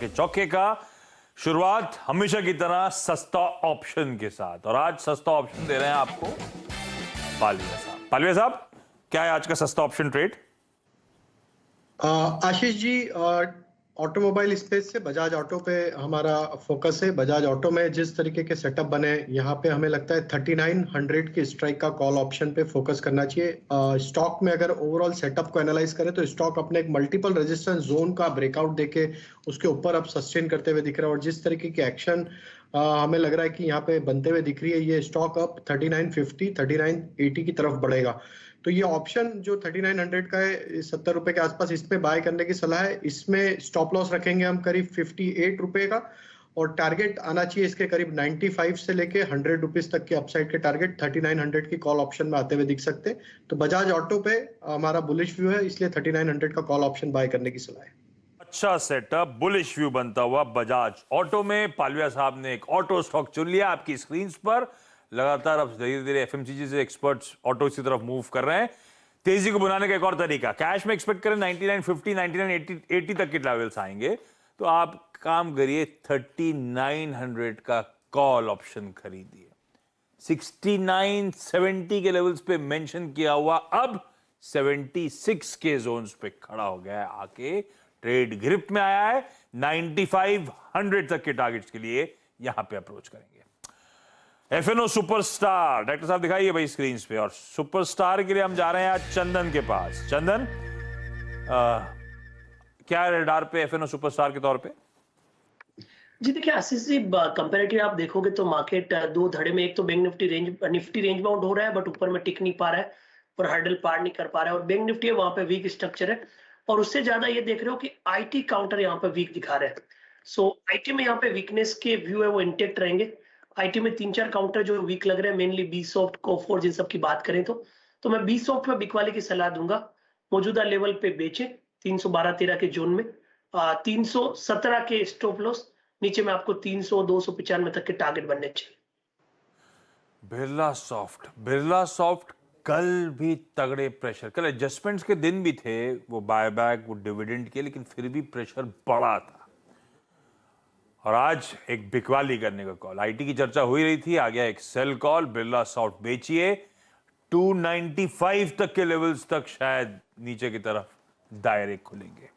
कि चौके का शुरुआत हमेशा की तरह सस्ता ऑप्शन के साथ, और आज सस्ता ऑप्शन दे रहे हैं आपको पालविया साहब। पालविया साहब, क्या है आज का सस्ता option trade? Ashish ji, automobile space से बजाज ऑटो पे हमारा फोकस है। बजाज ऑटो में जिस तरीके के सेटअप बने, यहाँ पे हमें लगता है 3900 की स्ट्राइक का कॉल ऑप्शन पे फोकस करना चाहिए। स्टॉक में अगर ओवरऑल सेटअप को एनालाइज करें तो स्टॉक अपने एक मल्टीपल रेजिस्टेंस जोन का ब्रेकआउट देके उसके ऊपर अब सस्टेन करते हुए दिख रहा है, और जिस तरीके की एक्शन हमें लग रहा है कि यहाँ पे बनते हुए दिख रही है, ये स्टॉक अब 3950 3980 की तरफ बढ़ेगा। तो ये ऑप्शन जो 3900 का है, 70 रुपए के आसपास, इसमें बाय करने की सलाह है। इसमें स्टॉप लॉस रखेंगे हम करीब 58 रुपए का, और टारगेट आना चाहिए इसके करीब 95 से लेके 100 रुपीज तक के अपसाइड के टारगेट 3900 की कॉल ऑप्शन में आते हुए दिख सकते हैं। तो बजाज ऑटो पे हमारा बुलिश व्यू है, इसलिए 3900 का कॉल ऑप्शन बाय करने की सलाह है। अच्छा सेटअप, बुलिश व्यू बनता हुआ बजाज ऑटो में पालविया साहब ने एक ऑटो स्टॉक चुन लिया आपकी स्क्रीन पर। लगातार अब धीरे धीरे एफएमसीजी से एक्सपर्ट्स ऑटो की तरफ मूव कर रहे हैं। तेजी को बनाने का एक और तरीका, कैश में एक्सपेक्ट करें 9950 9980 तक के लेवल्स आएंगे, तो आप काम करिए 3900 का कॉल ऑप्शन खरीदिए। 6970 के लेवल्स पे मेंशन किया हुआ अब 76 के जोन्स पे खड़ा हो गया है, आके ट्रेड ग्रिप में आया है। 9500 तक के टारगेट्स के लिए यहां पे अप्रोच करेंगे। एफएनओ सुपरस्टार, डायरेक्टर साहब दिखाइए भाई स्क्रीन पे, और सुपरस्टार के लिए हम जा रहे हैं आज चंदन के पास। चंदन, क्या रेडार पे एफएनओ सुपरस्टार के तौर पे? जी देखिए आशीष जी, कंपैरेटिव आप देखोगे तो मार्केट दो धड़े में, एक तो बैंक निफ्टी रेंज बाउंड हो रहा है, बट ऊपर में टिक नहीं पा रहा है और हर्डल पार नहीं कर पा रहा है, और बैंक निफ्टी है वहां पे वीक स्ट्रक्चर है। और उससे ज्यादा ये देख रहे हो कि आईटी काउंटर यहाँ पे वीक दिखा रहे हैं। सो आईटी में यहाँ पे वीकनेस के व्यू है वो इंटेक्ट रहेंगे। आईटी में 3-4 काउंटर जो वीक लग रहे हैं, मेनली बी सॉफ्ट, कोफोर्ज, इन सब की बात करें तो मैं बी सॉफ्ट में बिकवाली की सलाह दूंगा। मौजूदा लेवल पे बेचे 312-13 के जोन में, 317 के स्टॉप लॉस, नीचे में आपको 300 295 तक के टारगेट बनने चाहिए। बिरला सॉफ्ट कल भी तगड़े प्रेशर, कल एडजस्टमेंट्स के दिन भी थे, वो बायबैक, वो डिविडेंड के, लेकिन फिर भी प्रेशर बड़ा था। और आज एक बिकवाली करने का कॉल, आईटी की चर्चा हो ही रही थी, आ गया एक सेल कॉल, बिरला सॉफ्ट बेचिए। 295 तक के लेवल्स तक शायद नीचे की तरफ दायरे खुलेंगे।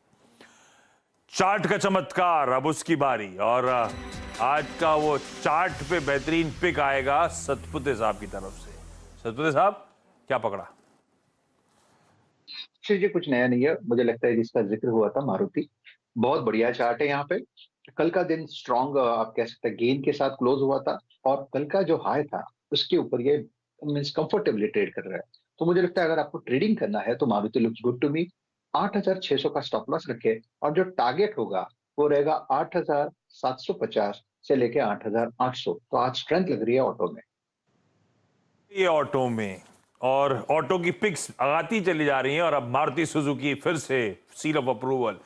चार्ट का चमत्कार, अब उसकी बारी, और आज का वो चार्ट पे बेहतरीन पिक आएगा सतपुते साहब की तरफ से। सतपुते साहब, क्या पकड़ा? जी कुछ नया नहीं है, मुझे लगता है जिसका जिक्र हुआ था मारुति, बहुत बढ़िया चार्ट है। यहाँ पे कल का दिन स्ट्रॉन्ग, आप कह सकते हैं, गेन के साथ क्लोज हुआ था, और कल का जो हाई था उसके ऊपर ये मींस कंफर्टेबली ट्रेड कर रहा है। तो मुझे लगता है अगर आपको ट्रेडिंग करना है तो Maruti looks good to me. 8600 का स्टॉप लॉस रखे, और जो टारगेट होगा वो रहेगा 8750 से लेके 8800। तो आज स्ट्रेंथ लग रही है ऑटो में, ये ऑटो में, और ऑटो की पिक्स आती चली जा रही हैं। और अब मारुति सुजुकी फिर से सील ऑफ अप्रूवल।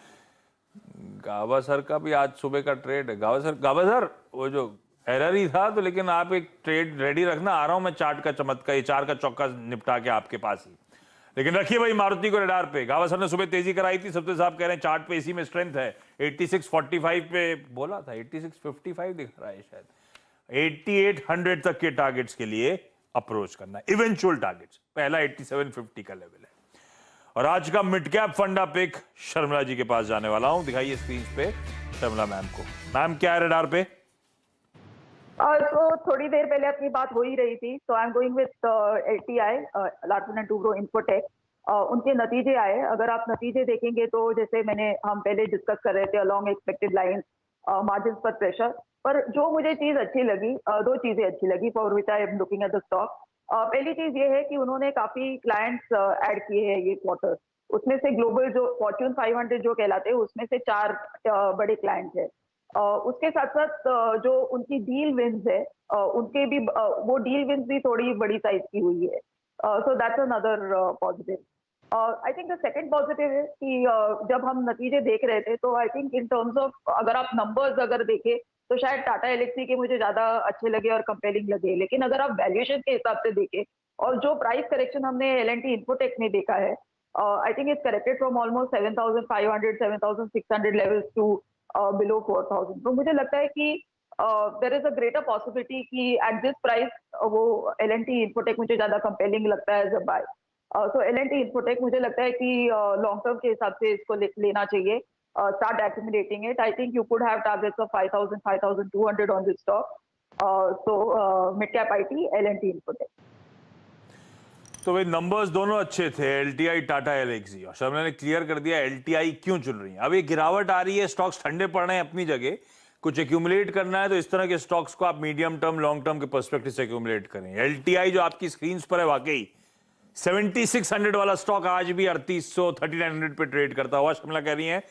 गावा सर का भी आज सुबह का ट्रेड है। गावा सर वो जो एरर ही था, तो लेकिन आप एक ट्रेड रेडी रखना, आ रहा हूं मैं चार्ट का चमत्कार, ये 4 का चौका निपटा के आपके पास ही। लेकिन रखिए भाई मारुति को रडार पे। गावा सर ने सुबह तेजी कराई थी, सबसे साहब कह रहे हैं चार्ट पे इसी में स्ट्रेंथ है। 8645 पे बोला था, 8655 दिख रहा है शायद। 8800 तक के टारगेट्स के लिए अप्रोच करना, इवेंचुअल टारगेट्स। पहला 8750 का लेवल है। और आज का मिड कैप फंडा पिक शर्मिला जी के पास जाने वाला हूं, दिखाइए स्क्रीन पे शर्मिला मैम को। मैम, क्या है रडार पे? तो थोड़ी देर पहले अपनी बात हो ही रही थी, तो I am going with LTI, Larsen and Toubro infotech. उनके नतीजे आए, अगर आप नतीजे देखेंगे तो जैसे हम पहले डिस्कस कर रहे थे, अलोंग एक्सपेक्टेड लाइंस, मार्जिन पर प्रेशर। पर जो मुझे चीज अच्छी लगी, दो चीजें अच्छी लगी for which I am looking at the stock. पहली चीज ये है कि उन्होंने काफी क्लाइंट्स ऐड किए हैं ये क्वार्टर। उसमें से ग्लोबल जो फॉर्च्यून 500 जो कहलाते हैं, उसमें से 4 बड़े क्लाइंट्स है। उसके साथ साथ जो उनकी डील विंस है, उनके भी वो डील विंस भी थोड़ी बड़ी साइज की हुई है। So that's another positive. I think the second positive है कि जब हम नतीजे देख रहे थे, तो I think in terms of अगर आप नंबर्स अगर देखें तो शायद टाटा एलेक्सी के मुझे ज्यादा अच्छे लगे और कंपेयरिंग लगे। लेकिन अगर आप वैल्यूएशन के हिसाब से देखें, और जो प्राइस करेक्शन हमने L&T इन्फोटेक में देखा है, I think it's corrected from almost 7,500, 7,600 levels to below 4000। तो मुझे लगता है कि there is a greater possibility कि एट दिस प्राइस वो L&T इन्फोटेक मुझे ज्यादा कंपेलिंग लगता है as a buy. So L&T Infotech मुझे लगता है कि लॉन्ग टर्म के हिसाब से इसको लेना चाहिए। Start accumulating it. I think you could have targets of 5,000, 5,200 on this stock. Mid cap IT, L&T Infotech. तो वे नंबर्स दोनों अच्छे थे, एलटीआई, टाटा एलेक्सी, और शर्मिला ने क्लियर कर दिया एलटीआई क्यों चुन रही है। अब ये गिरावट आ रही है, स्टॉक्स ठंडे पड़ रहे हैं अपनी जगह, कुछ एक्यूमुलेट करना है तो इस तरह के स्टॉक्स को आप मीडियम टर्म लॉन्ग टर्म के पर्सपेक्टिव से एक्यूमुलेट करें। एलटीआई जो आपकी स्क्रीन पर है, वाकई 7600 वाला स्टॉक आज भी 3800 3900 पे ट्रेड करता हुआ। शर्मिला कह रही है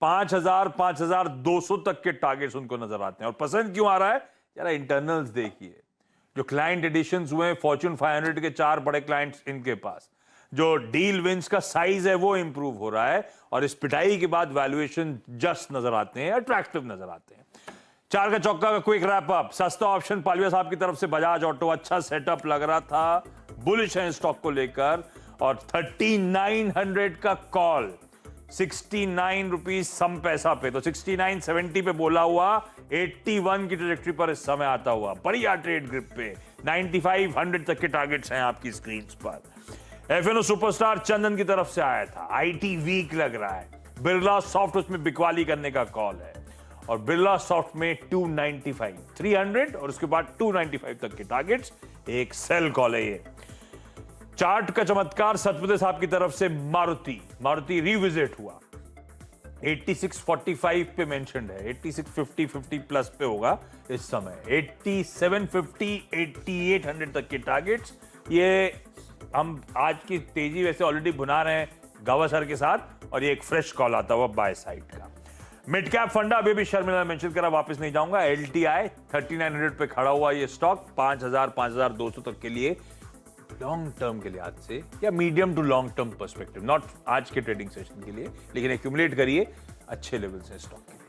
5000 5200 तक के टारगेट्स उनको नजर आते हैं। और पसंद क्यों आ रहा है, जरा इंटरनल्स देखिए, जो क्लाइंट एडिशंस हुए फॉर्च्यून 500 के 4 बड़े क्लाइंट्स इनके पास, जो डील विंस का साइज है वो इंप्रूव हो रहा है, और इस पिटाई के बाद वैल्यूएशन जस्ट नजर आते हैं, अट्रैक्टिव नजर आते हैं। 4 का चौका का क्विक रैप अप। सस्ता ऑप्शन पालविया साहब की तरफ से बजाज ऑटो, अच्छा सेटअप लग रहा था, बुलिश है स्टॉक को लेकर, और 3900 का कॉल 69 रुपीज सम पैसा पे, तो 69.70 पे बोला हुआ 81 की ट्रेजेक्टरी पर इस समय आता हुआ, बढ़िया ट्रेड ग्रिप पे 9500 तक के टारगेट्स हैं आपकी स्क्रीन पर। एफएनओ सुपरस्टार चंदन की तरफ से आया था, आईटी वीक लग रहा है, बिरला सॉफ्ट उसमें बिकवाली करने का कॉल है, और बिरला सॉफ्ट में 295 300 और उसके बाद 295 तक के टारगेट्स, एक सेल कॉल है ये। चार्ट का चमत्कार सतपति साहब की तरफ से मारुति रिविजिट हुआ, 8645 पे मेंशन्ड है, 8650 प्लस पे होगा इस समय, 8750 8800 तक के टारगेट्स। ये हम आज की तेजी वैसे ऑलरेडी बुना रहे हैं गावा सर के साथ, और ये एक फ्रेश कॉल आता हुआ बाय साइड का। मिड कैप फंडा अभी भी शर्मिला ने मेंशन करा, वापस नहीं जाऊंगा। एलटीआई 3900 पे खड़ा हुआ ये स्टॉक 5000 5200 तक के लिए लॉन्ग टर्म के लिहाज से, या medium to long term perspective, not आज के ट्रेडिंग सेशन के लिए, लेकिन एक्यूमुलेट करिए, अच्छे लेवल से स्टॉक के लिए।